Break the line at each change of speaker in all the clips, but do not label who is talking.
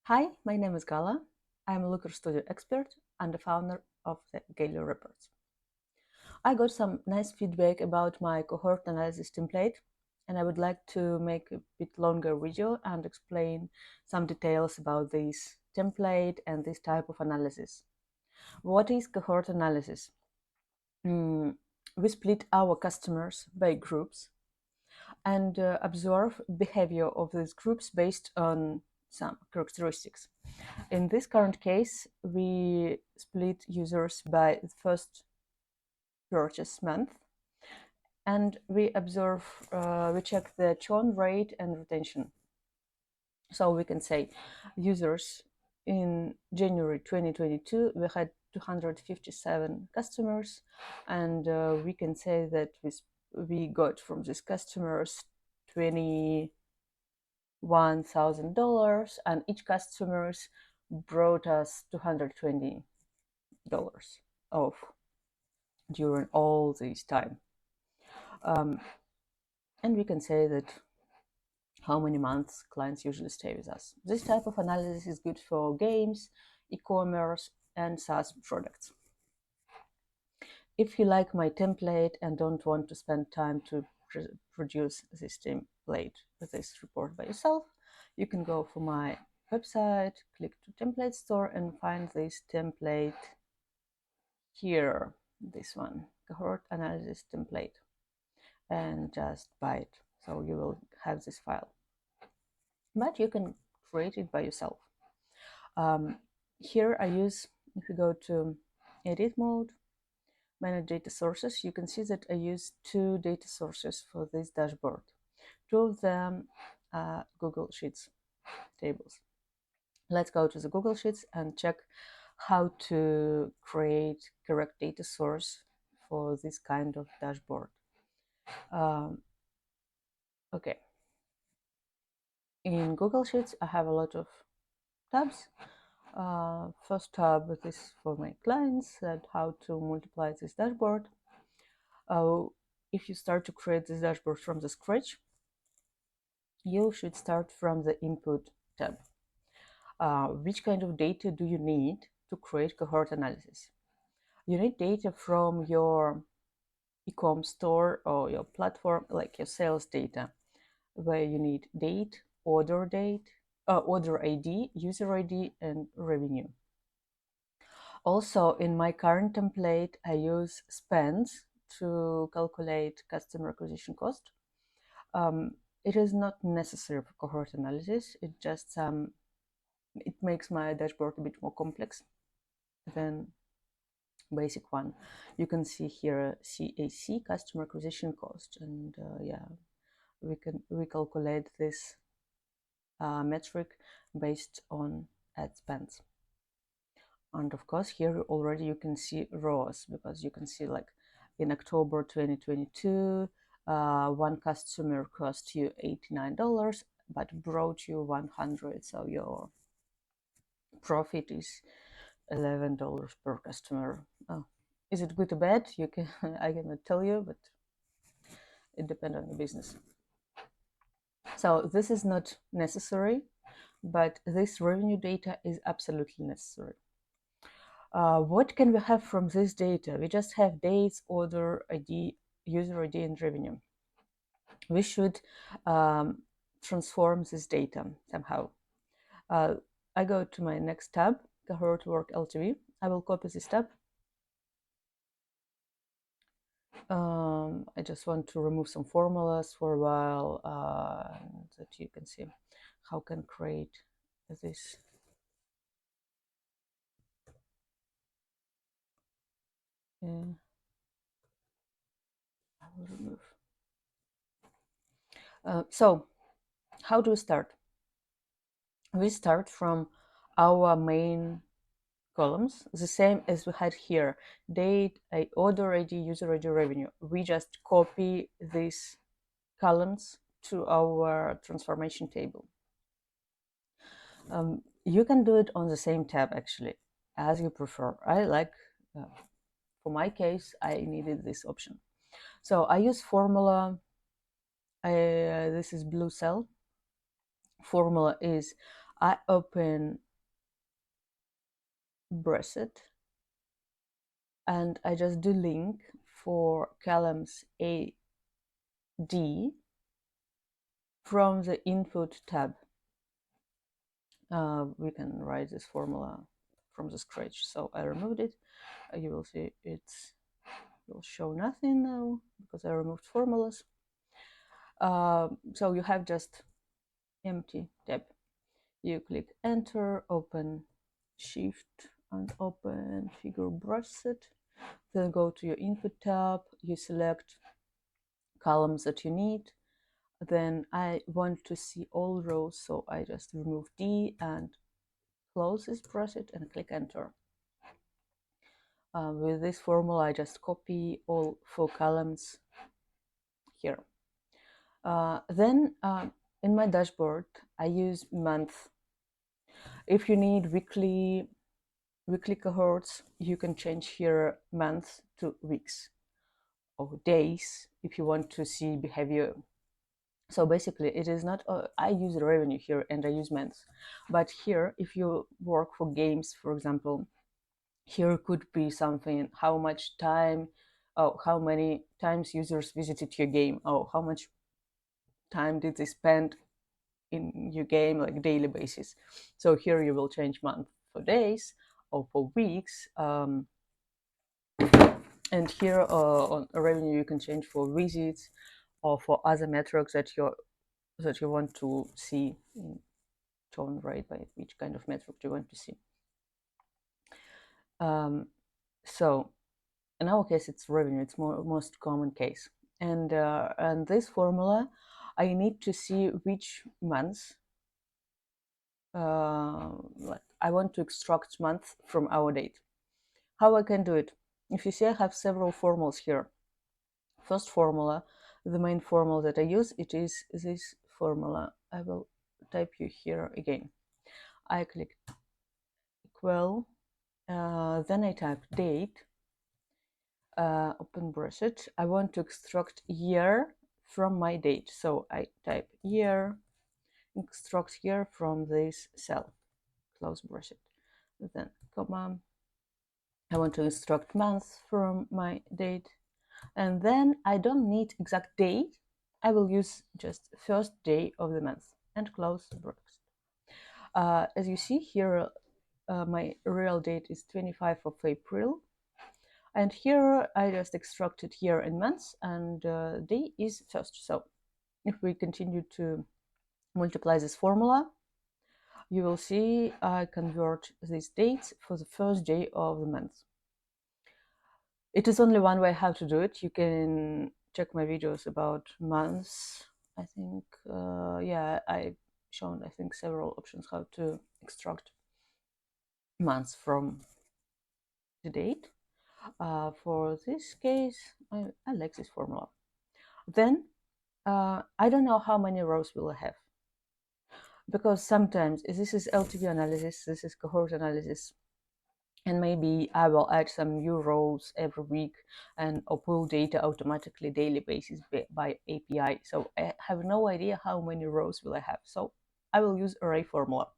Hi, my name is Gala. I'm a Looke Studio expert and the founder of the Gaille Reports. I got some nice feedback about my cohort analysis template, and I would like to make a bit longer video and explain some details about this template and this type of analysis. What is cohort analysis? We split our customers by groups and observe behavior of these groups based on some characteristics. In this current case, we split users by the first purchase month, and we check the churn rate and retention. So we can say users in January 2022, we had 257 customers, and we can say that we got from these customers $21,000, and each customers brought us $220 off during all this time. And we can say that how many months clients usually stay with us. This type of analysis is good for games, e-commerce, and SaaS products. If you like my template and don't want to spend time to produce this template, this report by yourself, you can go for my website, click to template store, and find this template here, this one, cohort analysis template, and just buy it. So you will have this file, but you can create it by yourself. Here I use, if you go to edit mode, manage data sources, you can see that I use two data sources for this dashboard. Two of them are Google Sheets tables. Let's go to the Google Sheets and check how to create correct data source for this kind of dashboard. Okay. In Google Sheets, I have a lot of tabs. First tab is for my clients and how to multiply this dashboard. If you start to create this dashboard from the scratch, you should start from the input tab. Which kind of data do you need to create cohort analysis? You need data from your e-com store or your platform, like your sales data, where you need date, order ID, user ID, and revenue. Also, in my current template, I use spends to calculate customer acquisition cost. It is not necessary for cohort analysis. It just it makes my dashboard a bit more complex than basic one. You can see here CAC, customer acquisition cost, and yeah, we calculate this metric based on ad spends. And of course, here already you can see ROAS, because you can see like in October 2022, one customer cost you $89 but brought you 100, so your profit is $11 per customer. Oh, is it good or bad? You can I cannot tell you, but it depends on the business. So this is not necessary, but this revenue data is absolutely necessary. What can we have from this data? We just have dates, order ID, user ID, and revenue. We should transform this data somehow. I go to my next tab, Cohort Work LTV. I will copy this tab. I just want to remove some formulas for a while, that you can see how can create this. I will remove. So how do we start? We start from our main columns, the same as we had here, date, order ID, user ID, revenue. We just copy these columns to our transformation table. You can do it on the same tab, actually, as you prefer. I like, for my case, I needed this option. So I use formula. This is blue cell. Formula is I open bracket and I just do link for columns A, D from the input tab. We can write this formula from the scratch. So I removed it. You will see it will show nothing now because I removed formulas. So you have just empty tab. You click enter, open shift and open figure bracket. Then go to your input tab. You select columns that you need. Then I want to see all rows, so I just remove D and close this bracket and click enter. With this formula, I just copy all 4 columns here. Then in my dashboard, I use month. If you need weekly cohorts, you can change here months to weeks, or days if you want to see behavior. So basically, it is not, I use revenue here and I use months. But here, if you work for games, for example, here could be something, how much time, how many times users visited your game, how much time did they spend in your game, like daily basis. So here you will change month for days or for weeks. And here on revenue, you can change for visits or for other metrics that you want to see in shown right by which kind of metric you want to see. So in our case, it's revenue. It's most common case. And this formula, I need to see which months. Like I want to extract month from our date. How I can do it? If you see, I have several formulas here. First formula, the main formula that I use, it is this formula. I will type you here again. I click equal, then I type date, open bracket. I want to extract year from my date. So I type year, extract year from this cell, close bracket. Then comma. I want to extract month from my date. And then I don't need exact date. I will use just first day of the month and close bracket. As you see here, my real date is 25th of April. And here I just extracted year and months, and day is first. So if we continue to multiply this formula, you will see I convert these dates for the first day of the month. It is only one way how to do it. You can check my videos about months. I think, yeah, I've shown, I think, several options how to extract months from the date. For this case, I like this formula. Then I don't know how many rows will I have, because sometimes this is LTV analysis, this is cohort analysis, and maybe I will add some new rows every week and pull data automatically daily basis by API. So I have no idea how many rows will I have. So I will use array formula.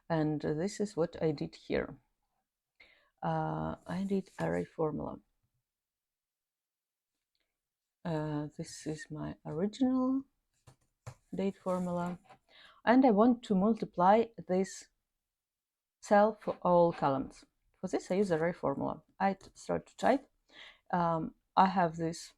And this is what I did here. I did array formula. This is my original date formula. And I want to multiply this cell for all columns. For this, I use array formula. I start to type. I have this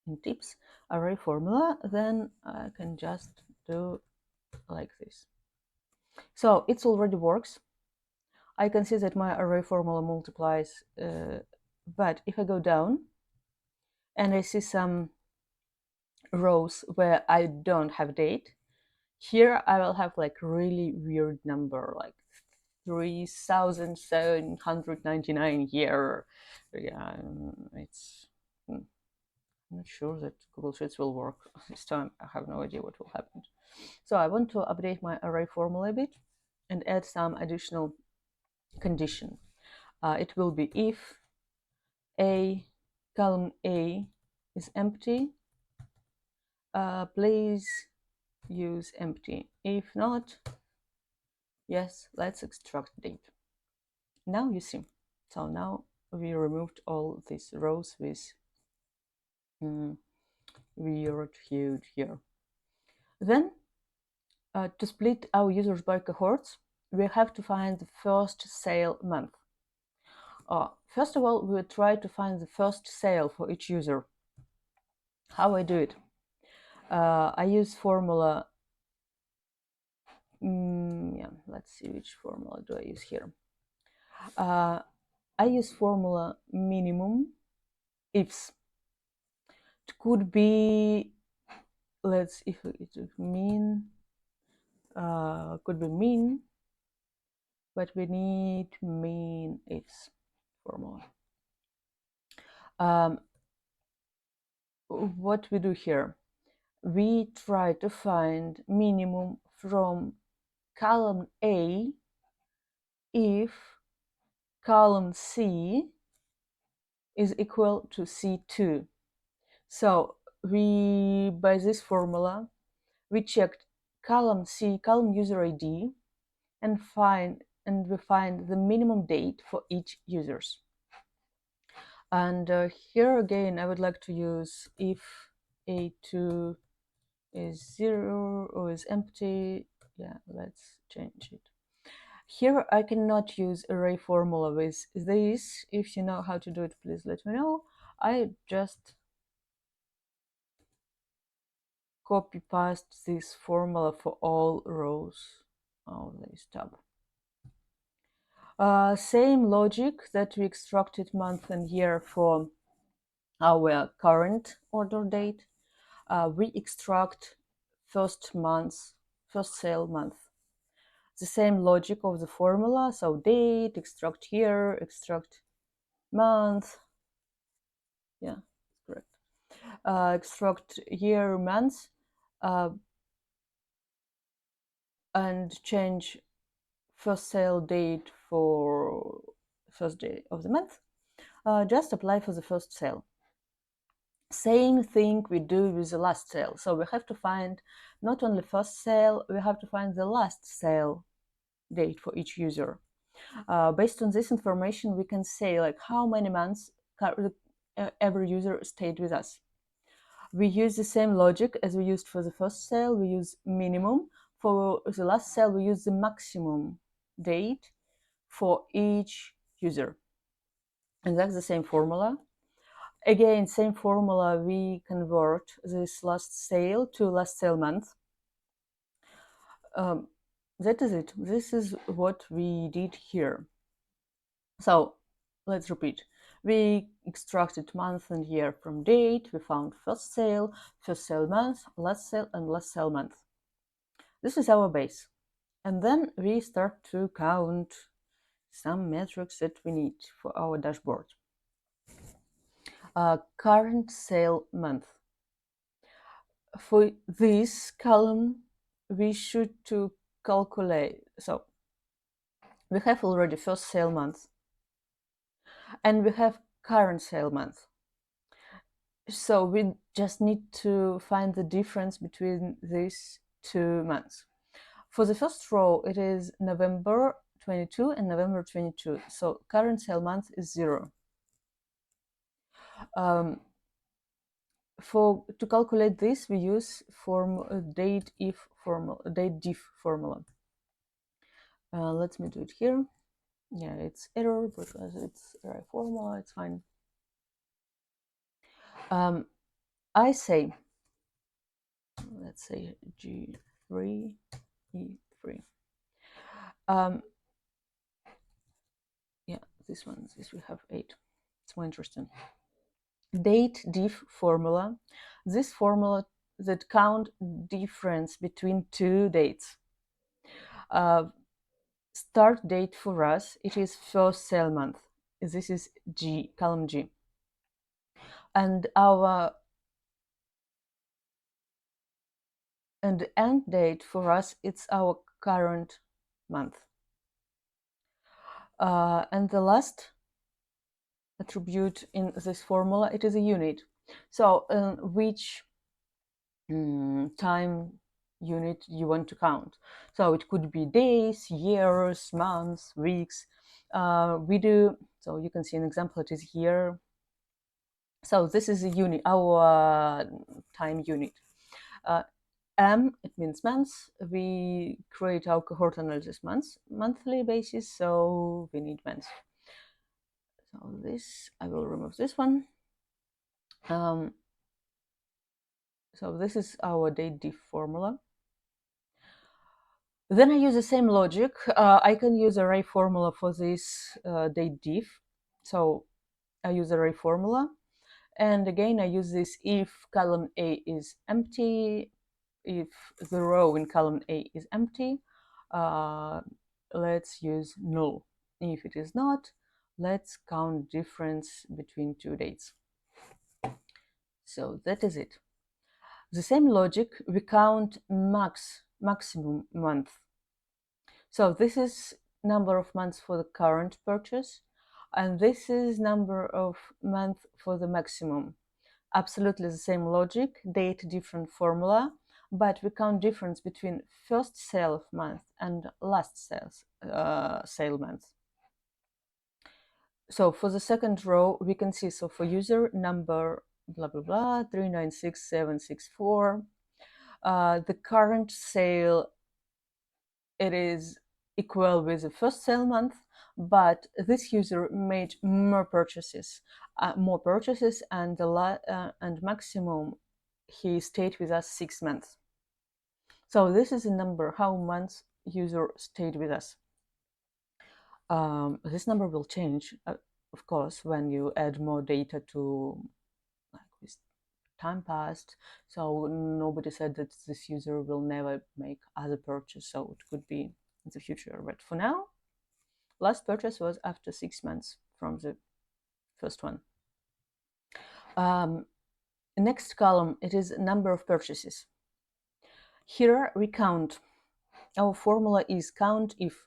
in tips array formula. Then I can just do like this. So it already works. I can see that my array formula multiplies. But if I go down and I see some rows where I don't have date, here I will have like really weird number, like 3,799 here. Yeah, it's I'm not sure that Google Sheets will work this time. I have no idea what will happen. So I want to update my array formula a bit and add some additional condition. It will be if column A is empty, please use empty. If not, yes, let's extract date. Now you see. So now we removed all these rows with weird huge here. Then to split our users by cohorts, we have to find the first sale month. First of all, we will try to find the first sale for each user. How I do it? I use formula. Yeah, let's see which formula do I use here. I use formula minimum ifs. It could be, let's if it mean could be mean, but we need mean ifs formula. What we do here, we try to find minimum from column A if column C is equal to C2. So we, by this formula, we checked column C, column user ID, and we find the minimum date for each users. And here again, I would like to use if A2 is 0 or is empty. Yeah, let's change it. Here I cannot use array formula with this. If you know how to do it, please let me know. I just copy paste this formula for all rows of this tab. Same logic that we extracted month and year for our current order date. We extract first sale month. The same logic of the formula, so date, extract year, extract month. Yeah, correct. Extract year, month, and change first sale date for first day of the month. Just apply for the first sale. Same thing we do with the last sale. So we have to find not only first sale, we have to find the last sale date for each user. Based on this information, we can say like how many months every user stayed with us. We use the same logic as we used for the first sale. We use minimum. For the last sale, we use the maximum date for each user. And that's the same formula. Again, same formula, we convert this last sale to last sale month. That is it. This is what we did here. So let's repeat. We extracted month and year from date. We found first sale month, last sale, and last sale month. This is our base. And then we start to count some metrics that we need for our dashboard. Current sale month. For this column, we should to calculate. So we have already first sale month, and we have current sale month. So we just need to find the difference between these 2 months. For the first row, it is November 22 and November 22. So current sale month is 0. To calculate this, we use date diff formula. Let me do it here. Yeah, it's error because it's the right formula. It's fine. I say, let's say G3, E3. Yeah, this we have 8. It's more interesting. Date diff formula. This formula that count difference between 2 dates. Start date for us, it is first sale month. This is G, column G. And our end date for us, it's our current month. And the last attribute in this formula, it is a unit. So which time unit you want to count. So it could be days, years, months, weeks. We do, so you can see an example, it is here. So this is a unit, our time unit. It means months. We create our cohort analysis monthly basis, so we need months. So this, I will remove this one. So this is our date diff formula. Then I use the same logic. I can use array formula for this date diff. So I use array formula. And again, I use this if column A is empty, if the row in column A is empty, let's use null. If it is not, let's count difference between two dates. So that is it. The same logic, we count maximum month. So this is number of months for the current purchase, and this is number of months for the maximum. Absolutely the same logic, date different formula, but we count difference between first sale of month and last sale month. So for the second row, we can see, so for user number blah blah blah 396764, the current sale, it is equal with the first sale month, but this user made more purchases, and and maximum he stayed with us 6 months. So this is a number how months user stayed with us. This number will change, of course, when you add more data to, like, with time passed. So nobody said that this user will never make other purchase, so it could be in the future. But for now, last purchase was after 6 months from the first one. Next column, it is number of purchases. Here we count. Our formula is count if.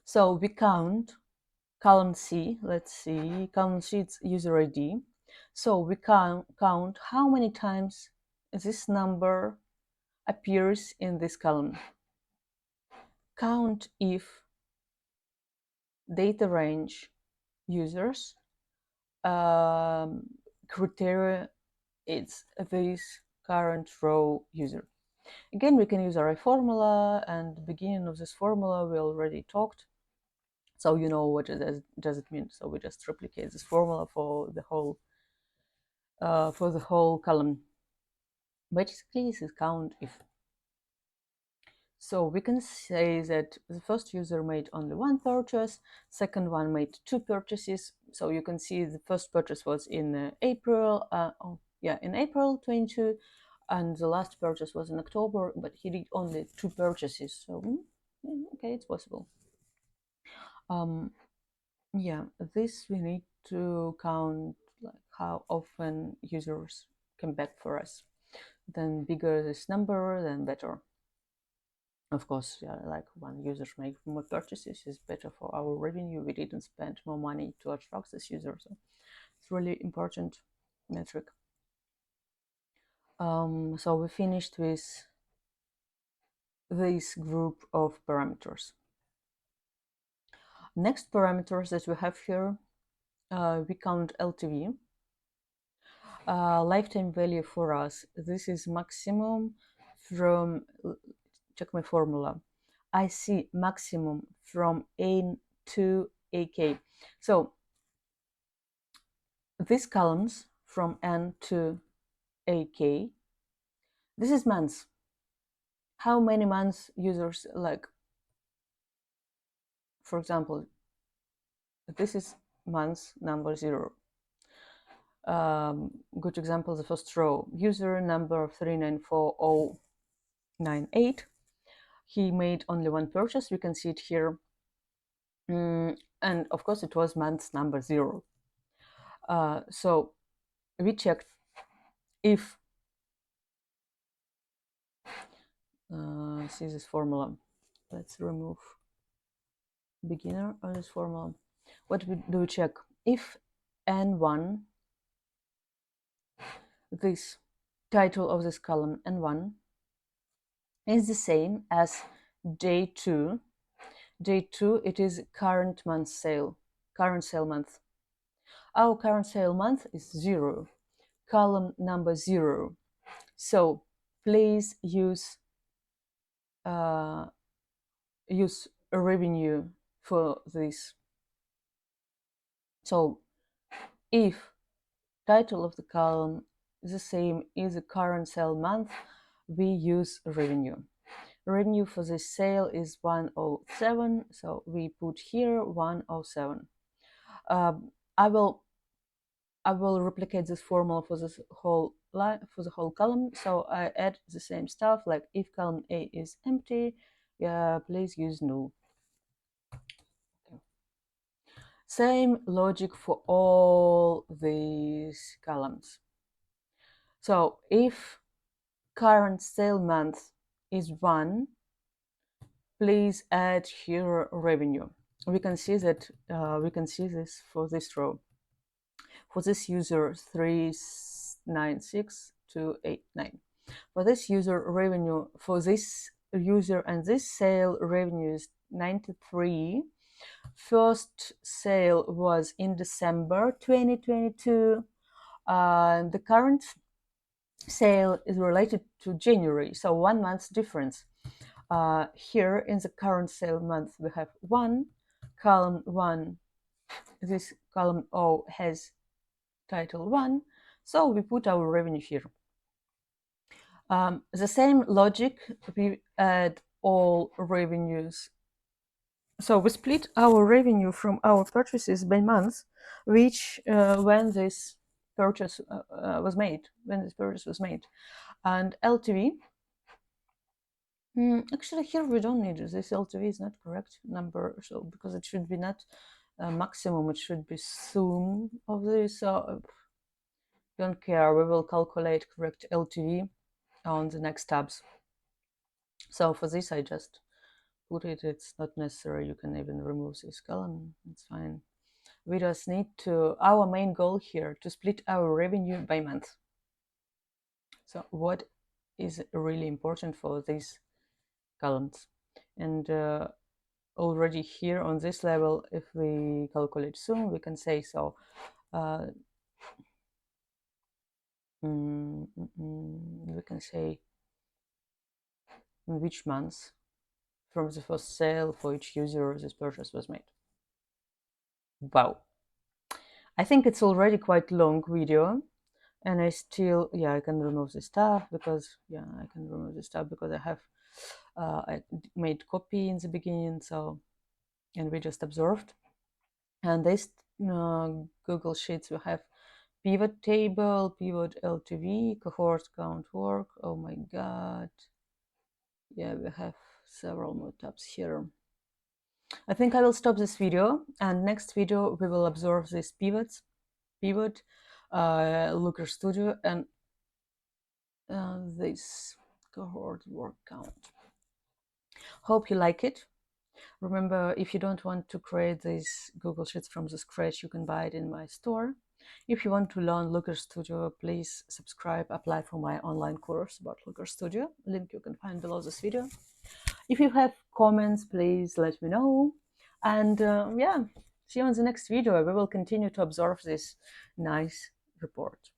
So we count column C, let's see, column C, it's user ID. So we count how many times this number appears in this column. Count if data range users, criteria, it's this current row user. Again, we can use array formula, and the beginning of this formula we already talked. So you know what does it mean. So we just replicate this formula for the whole column. Basically, this is count if. So we can say that the first user made only one purchase, second one made two purchases. So you can see the first purchase was in April, in April 22, and the last purchase was in October, but he did only two purchases. So okay, it's possible. Yeah, this we need to count, like how often users come back for us. Then bigger this number, then better. Of course, yeah, like when users make more purchases is better for our revenue. We didn't spend more money to attract this user, so it's really important metric. So we finished with this group of parameters. Next parameters that we have here, we count LTV. Lifetime value for us, this is maximum from, check my formula, I see maximum from N to AK. So these columns from N to AK, this is months. How many months users, like, for example, this is months number 0. Good example, the first row, user number 394098. He made only one purchase. We can see it here. And of course, it was month number 0. So we checked if, see this formula. Let's remove beginner of this formula. What do we check? If N1, this title of this column N1, is the same as day 2. Day 2, it is current month sale, current sale month. Our current sale month is 0, column number 0. So please uh, use a revenue for this. So if title of the column is the same as the current sale month, we use revenue. Revenue for this sale is 107, so we put here 107. I will replicate this formula for this whole line, for the whole column. So I add the same stuff, like if column A is empty, please use null. Okay. Same logic for all these columns. So if current sale month is 1, please add here revenue. We can see that we can see this for this row. For this user 396289. For this user revenue, for this user and this sale revenue is 93. First sale was in December 2022. The current sale is related to January, so 1 month's difference. Here in the current sale month, we have 1, column 1. This column O has title 1, so we put our revenue here. The same logic, we add all revenues. So we split our revenue from our purchases by month, which when this purchase was made, and LTV. Actually, here we don't need it. This LTV is not correct number, so because it should be not maximum, it should be sum of this. So don't care. We will calculate correct LTV on the next tabs. So for this, I just put it. It's not necessary. You can even remove this column. It's fine. We just need to, our main goal here, to split our revenue by month. So what is really important for these columns? And already here on this level, if we calculate sum, we can say so. We can say in which month from the first sale for each user this purchase was made. Wow. I think it's already quite long video, and I still, I can remove the stuff because, I have, I made copy in the beginning, so, and we just observed. And this Google Sheets, we have pivot table, pivot LTV, cohort count work. Oh my God. Yeah, we have several more tabs here. I think I will stop this video, and next video we will observe these pivot, Looke Studio, and this cohort work count. Hope you like it. Remember, if you don't want to create these Google Sheets from the scratch, you can buy it in my store. If you want to learn Looke Studio, please subscribe, apply for my online course about Looke Studio. Link you can find below this video. If you have comments, please let me know. And see you on the next video. We will continue to observe this nice report.